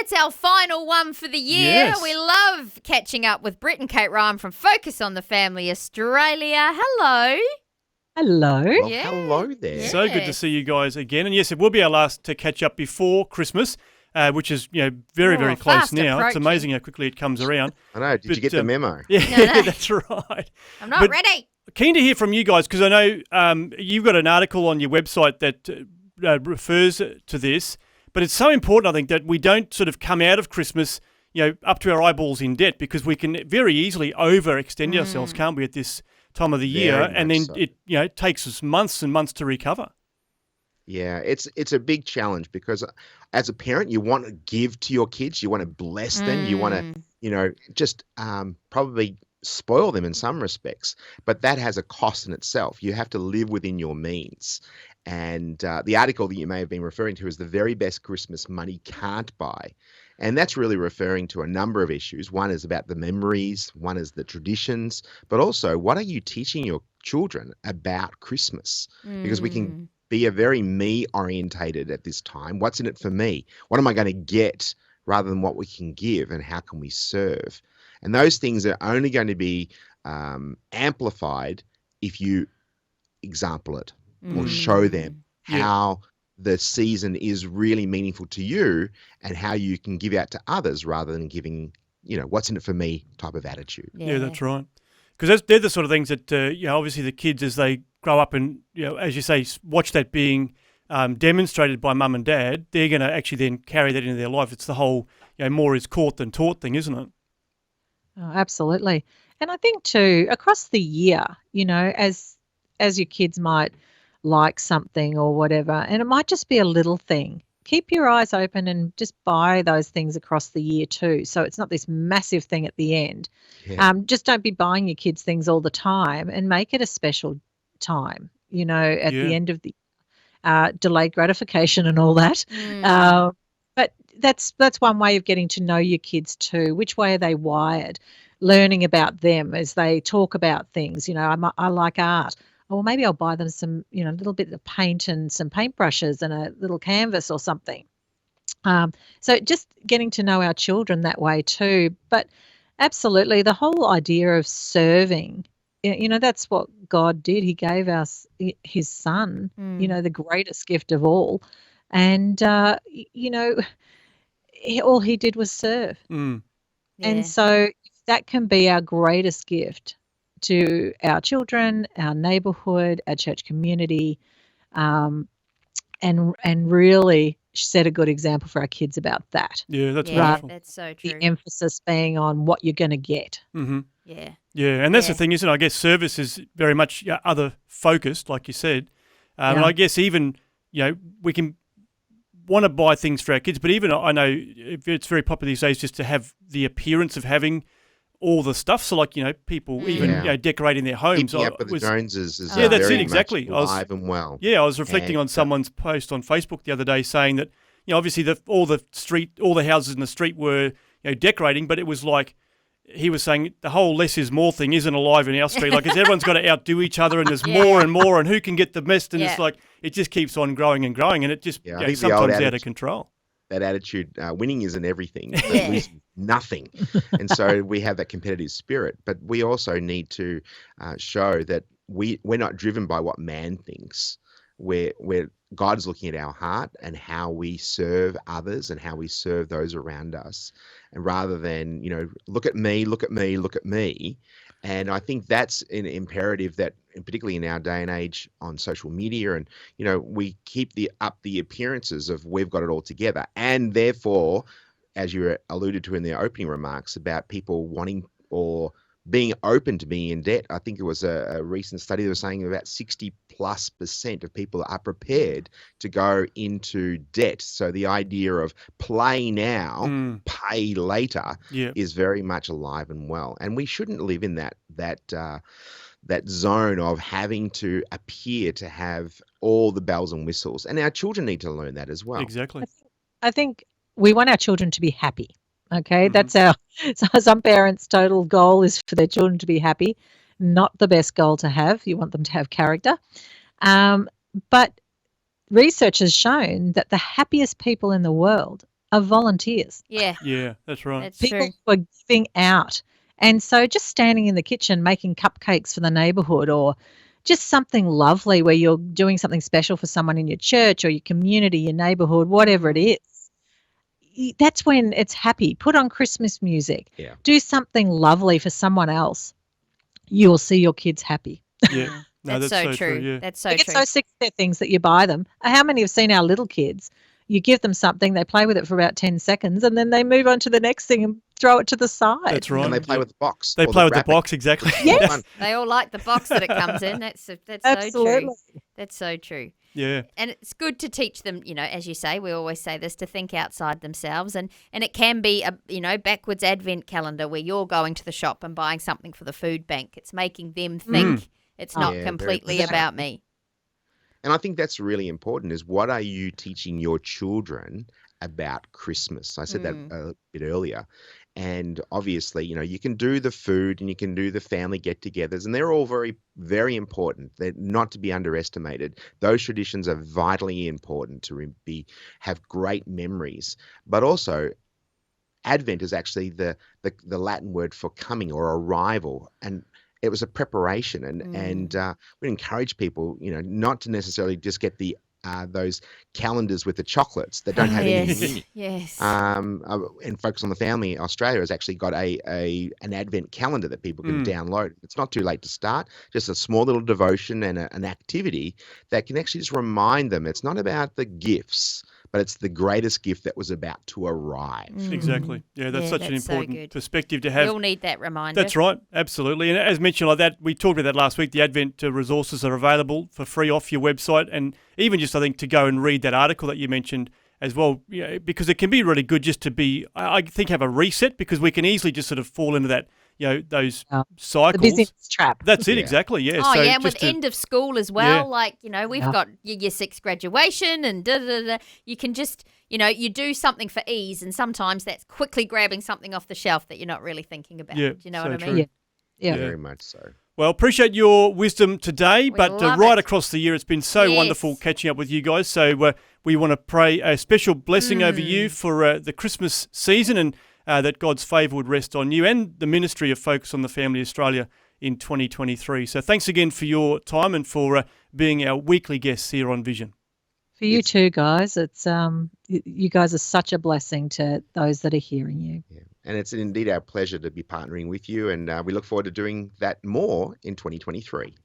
it's our final one for the year. Yes. We love catching up with Britt and Kate Ryan from Focus on the Family Australia. Hello. Hello. Well, Yeah. hello there. Yeah. So good to see you guys again. And yes, it will be our last to catch up before Christmas, which is very, very close fast now. It's approaching. amazing how quickly it comes around. I know. Did you get the memo? Yeah, No. that's right. I'm not But ready. Keen to hear from you guys because I know you've got an article on your website that refers to this. But it's so important, I think, that we don't sort of come out of Christmas, up to our eyeballs in debt, because we can very easily overextend ourselves, can't we, at this time of the year? Very And then much so. it takes us months and months to recover. Yeah, it's a big challenge because as a parent, you want to give to your kids, you want to bless them, you want to, just probably spoil them in some respects, but that has a cost in itself. You have to live within your means. And the article that you may have been referring to is the very best Christmas money can't buy. And that's really referring to a number of issues. One is about the memories, one is the traditions, but also what are you teaching your children about Christmas? Because we can be a very me orientated at this time. What's in it for me? What am I going to get rather than what we can give, and how can we serve? And those things are only going to be amplified if you example it or show them how the season is really meaningful to you and how you can give out to others rather than giving, what's in it for me type of attitude. Yeah, that's right. Because they're the sort of things that, obviously the kids as they grow up and, as you say, watch that being demonstrated by mum and dad, they're going to actually then carry that into their life. It's the whole, more is caught than taught thing, isn't it? Oh, absolutely. And I think too, across the year, as your kids might like something or whatever, and it might just be a little thing. Keep your eyes open and just buy those things across the year too. So it's not this massive thing at the end. Yeah. Just don't be buying your kids things all the time, and make it a special time, at the end of the delayed gratification and all that. But that's one way of getting to know your kids too. Which way are they wired? Learning about them as they talk about things. I like art. Oh, well, maybe I'll buy them some, little bit of paint and some paintbrushes and a little canvas or something. So just getting to know our children that way too. But absolutely, the whole idea of serving, that's what God did. He gave us his son, the greatest gift of all. And, all he did was serve. And so that can be our greatest gift to our children, our neighbourhood, our church community, and really set a good example for our kids about that. Yeah, that's wonderful. That's so true. The emphasis being on what you're going to get. Mm-hmm. Yeah. Yeah, and that's the thing, isn't it? I guess service is very much other focused, like you said. And I guess even, we can want to buy things for our kids, but even I know it's very popular these days just to have the appearance of having all the stuff. So like, people even decorating their homes. Keeping up with the Joneses is that's very it, exactly. much alive and well. Yeah, I was reflecting on someone's post on Facebook the other day saying that, obviously all the houses in the street were, decorating, but it was like, he was saying the whole less is more thing isn't alive in our street. Like, everyone's got to outdo each other, and there's more and more, and who can get the best, and it's like it just keeps on growing and growing, and it just sometimes out of control. That attitude, winning isn't everything, but losing nothing. And so we have that competitive spirit, but we also need to show that we're not driven by what man thinks. We're God's looking at our heart and how we serve others and how we serve those around us. And rather than, look at me, look at me, look at me. And I think that's an imperative that, particularly in our day and age on social media, and, we keep up the appearances of we've got it all together. And therefore, as you alluded to in the opening remarks about people wanting or being open to being in debt, I think it was a recent study that was saying about 60+% of people are prepared to go into debt. So the idea of play now, pay later is very much alive and well. And we shouldn't live in that zone of having to appear to have all the bells and whistles. And our children need to learn that as well. Exactly. I think we want our children to be happy. Okay, that's some parents' total goal is for their children to be happy. Not the best goal to have. You want them to have character. But research has shown that the happiest people in the world are volunteers. Yeah, Yeah, that's right. that's People true. who are giving out. And so just standing in the kitchen making cupcakes for the neighbourhood, or just something lovely where you're doing something special for someone in your church or your community, your neighbourhood, whatever it is, that's when it's happy. Put on Christmas music. Yeah. Do something lovely for someone else. You'll see your kids happy. Yeah. No, That's so true. Yeah. That's so They get true. so sick of their things that you buy them. How many have seen our little kids? You give them something, they play with it for about 10 seconds, and then they move on to the next thing and throw it to the side. That's right. And they play with the box. They or play with the wrapping. box, exactly. Yes. Fun. They all like the box that it comes in. That's so Absolutely. true. That's so true. Yeah. And it's good to teach them, as you say, we always say this, to think outside themselves. And it can be a, backwards advent calendar where you're going to the shop and buying something for the food bank. It's making them think it's not Yeah, very completely much so. about me. And I think that's really important, is what are you teaching your children about Christmas? I said that a bit earlier. And obviously, you can do the food and you can do the family get-togethers, and they're all very, very important. They're not to be underestimated. Those traditions are vitally important to have great memories. But also, Advent is actually the Latin word for coming or arrival, and it was a preparation. And we encourage people, not to necessarily just get those calendars with the chocolates that don't have anything in it. Yes. And Focus on the Family Australia has actually got an Advent calendar that people can download. It's not too late to start. Just a small little devotion and an activity that can actually just remind them it's not about the gifts, but it's the greatest gift that was about to arrive. Exactly. Yeah, that's such an that's so important good. perspective to We have. all need that reminder. That's right, absolutely. And as mentioned like that, we talked about that last week, the Advent resources are available for free off your website, and even just, I think, to go and read that article that you mentioned as well, because it can be really good just to be, I think, have a reset, because we can easily just sort of fall into that, those cycles. The business trap. That's it, Yeah. exactly, yeah. Oh, so yeah, and with just to- end of school as well, Yeah. we've got your year 6 graduation and da-da-da. You can just, you do something for ease, and sometimes that's quickly grabbing something off the shelf that you're not really thinking about. Yeah, Do you know so what I true. mean? Yeah. Very much so. Well, appreciate your wisdom today, We but love right it. across the year, it's been so Yes. wonderful catching up with you guys. So we want to pray a special blessing over you for the Christmas season, and that God's favour would rest on you and the ministry of Focus on the Family Australia in 2023. So thanks again for your time and for being our weekly guests here on Vision. For you too, guys. It's you guys are such a blessing to those that are hearing you. Yeah. And it's indeed our pleasure to be partnering with you, and we look forward to doing that more in 2023.